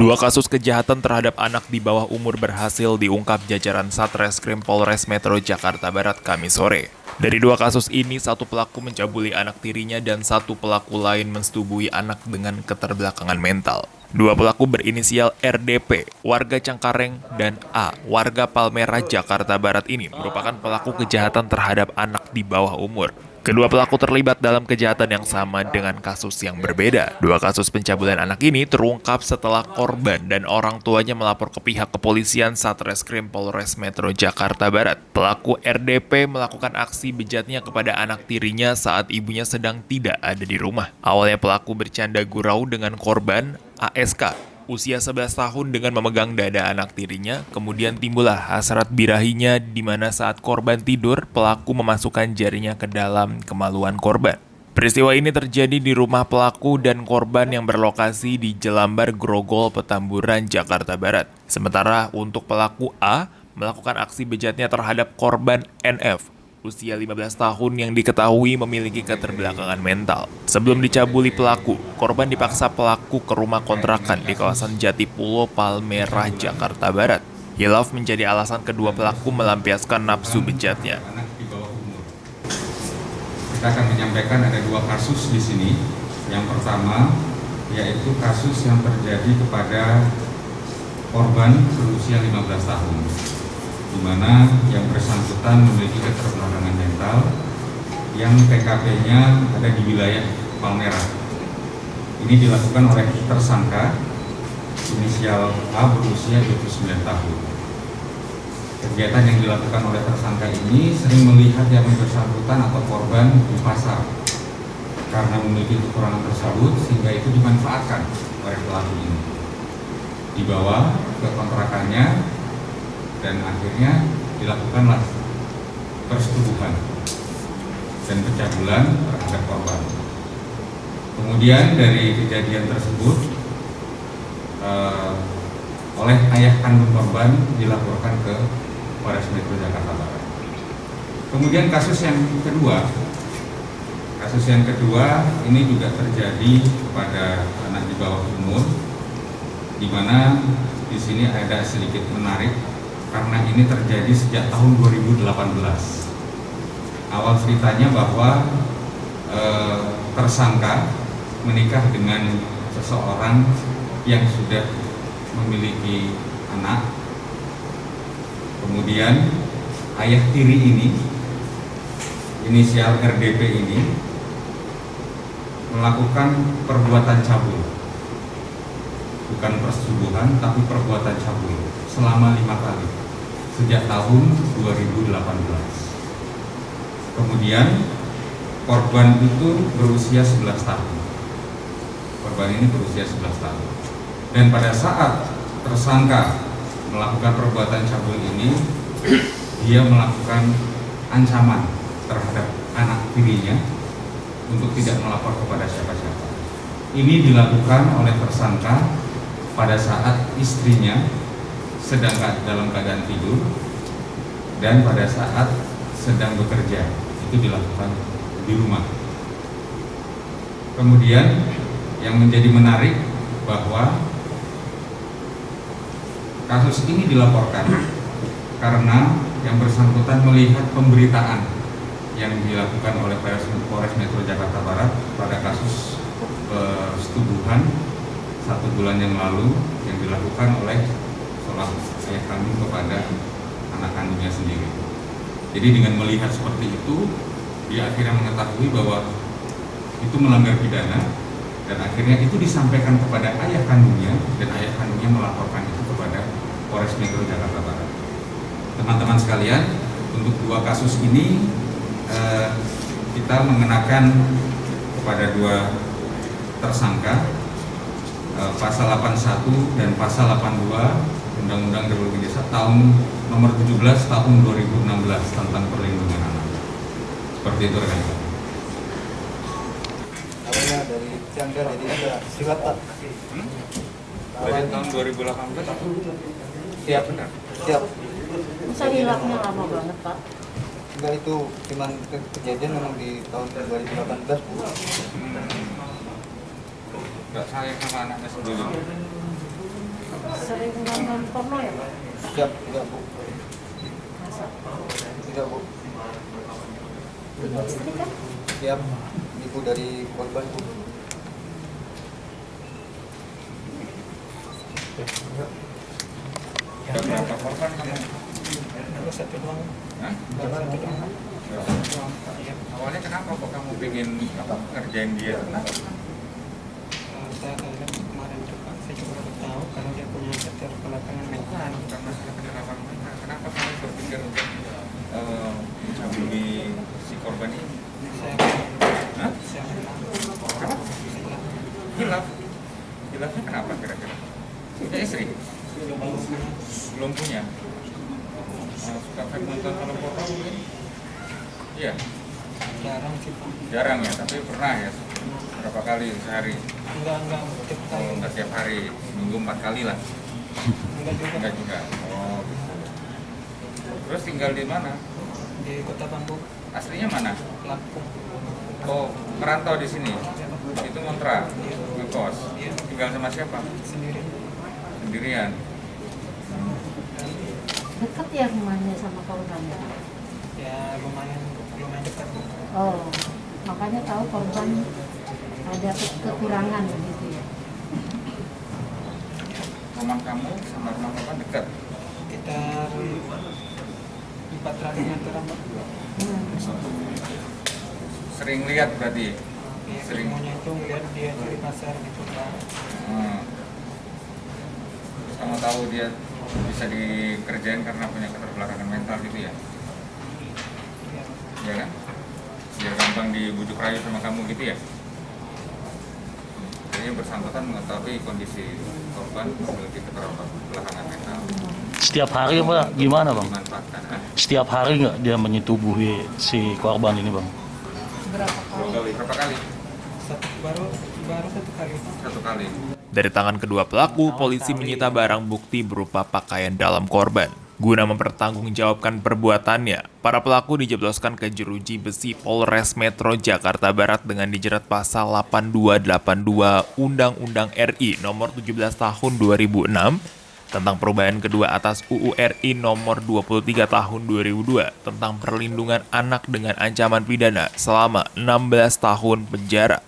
Dua kasus kejahatan terhadap anak di bawah umur berhasil diungkap jajaran Satreskrim Polres Metro Jakarta Barat Kamis sore. Dari dua kasus ini, satu pelaku mencabuli anak tirinya dan satu pelaku lain mensetubuhi anak dengan keterbelakangan mental. Dua pelaku berinisial RDP, warga Cengkareng, dan A, warga Palmerah, Jakarta Barat ini merupakan pelaku kejahatan terhadap anak di bawah umur. Kedua pelaku terlibat dalam kejahatan yang sama dengan kasus yang berbeda. Dua kasus pencabulan anak ini terungkap setelah korban dan orang tuanya melapor ke pihak kepolisian Satreskrim Polres Metro Jakarta Barat. Pelaku RDP melakukan aksi bejatnya kepada anak tirinya saat ibunya sedang tidak ada di rumah. Awalnya pelaku bercanda gurau dengan korban ASK, usia 11 tahun dengan memegang dada anak tirinya, kemudian timbullah hasrat birahinya di mana saat korban tidur, pelaku memasukkan jarinya ke dalam kemaluan korban. Peristiwa ini terjadi di rumah pelaku dan korban yang berlokasi di Jelambar Grogol, Petamburan, Jakarta Barat. Sementara untuk pelaku A, melakukan aksi bejatnya terhadap korban NF, usia 15 tahun yang diketahui memiliki keterbelakangan mental. Sebelum dicabuli pelaku, korban dipaksa pelaku ke rumah kontrakan di kawasan Jatipulo, Palmerah, Jakarta Barat. Hilaf menjadi alasan kedua pelaku melampiaskan nafsu bejatnya. Kita akan menyampaikan ada dua kasus di sini. Yang pertama yaitu kasus yang terjadi kepada korban berusia 15 tahun. Di mana yang bersangkutan memiliki keterbelakangan mental yang TKP-nya ada di wilayah Palmerah. Ini dilakukan oleh tersangka inisial A berusia 29 tahun. Kegiatan yang dilakukan oleh tersangka ini sering melihat yang bersangkutan atau korban di pasar karena memiliki kekurangan tersebut sehingga itu dimanfaatkan oleh pelaku ini. Dibawa ke kontrakannya dan akhirnya dilakukanlah persetubuhan dan pencabulan terhadap korban. Kemudian dari kejadian tersebut oleh ayah kandung korban dilaporkan ke Polres Metro Jakarta Barat. Kemudian kasus yang kedua ini juga terjadi kepada anak di bawah umur, di mana di sini ada sedikit menarik karena ini terjadi sejak tahun 2018. Awal ceritanya bahwa tersangka menikah dengan seseorang yang sudah memiliki anak. Kemudian ayah tiri ini, inisial RDP ini, melakukan perbuatan cabul. Bukan persetubuhan, tapi perbuatan cabul selama 5 kali sejak tahun 2018. Kemudian korban itu berusia 11 tahun. Korban ini berusia 11 tahun. Dan pada saat tersangka melakukan perbuatan cabul ini, dia melakukan ancaman terhadap anak tirinya untuk tidak melapor kepada siapa-siapa. Ini dilakukan oleh tersangka pada saat istrinya sedang dalam keadaan tidur dan pada saat sedang bekerja, itu dilakukan di rumah. Kemudian yang menjadi menarik bahwa kasus ini dilaporkan karena yang bersangkutan melihat pemberitaan yang dilakukan oleh Polres Metro Jakarta Barat pada kasus persetubuhan 1 bulan yang lalu yang dilakukan oleh seorang ayah kandung kepada anak kandungnya sendiri. Jadi dengan melihat seperti itu, dia akhirnya mengetahui bahwa itu melanggar pidana dan akhirnya itu disampaikan kepada ayah kandungnya dan ayah kandungnya melaporkan itu kepada Polres Metro Jakarta Barat. Teman-teman sekalian, untuk dua kasus ini kita mengenakan kepada dua tersangka pasal 81 dan pasal 82 Undang-Undang Republik Indonesia tahun nomor 17 tahun 2016 tentang perlindungan anak. Seperti itu rekan-rekan. Awalnya dari Ciangga jadi ada silat Pak. Dari tahun 2018 atau? Siap benar. Siap. Masa hilangnya lama banget Pak? Enggak, itu cuman kejadian memang di tahun 2018 Bu. Enggak sayang sama anaknya sendiri. Sering nonton porno ya Pak? Siap, tidak Bu. Masa? Tidak Bu. Punya istri kan? Siap, ibu dari korban Bu. Ada berapa korban kamu? Satu doang. Hah? Satu doang. Awalnya kenapa kok kamu pengen ngerjain dia? Kenapa? Saya lihat kemarin itu Pak, saya juga baru tahu kalau dia punya keter belakangan mental. Karena sudah kenapa? Kenapa kamu berpikir untuk mencabuli si korban ini? Saya Hah? saya kenal. Kenapa? Hilaf. Hilafnya kenapa kira-kira? Punya istri? Belum punya. Suka film nonton film porno mungkin? Iya. Jarang sih Pak. Jarang ya, tapi pernah ya. Berapa kali sehari? Enggak tiap kali. Oh, enggak tiap hari, minggu 4 kali lah. Enggak juga. Enggak juga. Oh, gitu. Terus tinggal di mana? Di Kota Bambu, Aslinya mana? Lampung. Oh, merantau di sini. Itu ngontrak, ngekos. Iya. Tinggal sama siapa? Sendiri. Sendirian. Dekat ya rumahnya sama korbannya? Ya lumayan dekat Bu. Oh, makanya tahu korban ada kekurangan gitu ya? Rumah kamu sama rumah korban dekat. Sekitar 400 meteran Pak. Sering lihat berarti. Ya, Sering. semuanya itu ngeliat dia di pasar gitu Pak. Hmm. Terus kamu tahu dia bisa dikerjain karena punya keterbelakangan mental gitu ya? Ya, Iya kan? Biar gampang dibujuk rayu sama kamu gitu ya? Jadi yang bersangkutan mengetahui kondisi korban memiliki keterbelakangan mental. Setiap hari Pak, gimana Bang? Dimanfaatkan. Setiap hari nggak dia menyetubuhi si korban ini Bang? Berapa kali? Berapa kali? baru 1 kali Pak. 1 kali. Dari tangan kedua pelaku, polisi menyita barang bukti berupa pakaian dalam korban. Guna mempertanggungjawabkan perbuatannya, para pelaku dijebloskan ke jeruji besi Polres Metro Jakarta Barat dengan dijerat pasal 8282 Undang-Undang RI Nomor 17 Tahun 2006 tentang perubahan kedua atas UU RI Nomor 23 Tahun 2002 tentang perlindungan anak dengan ancaman pidana selama 16 tahun penjara.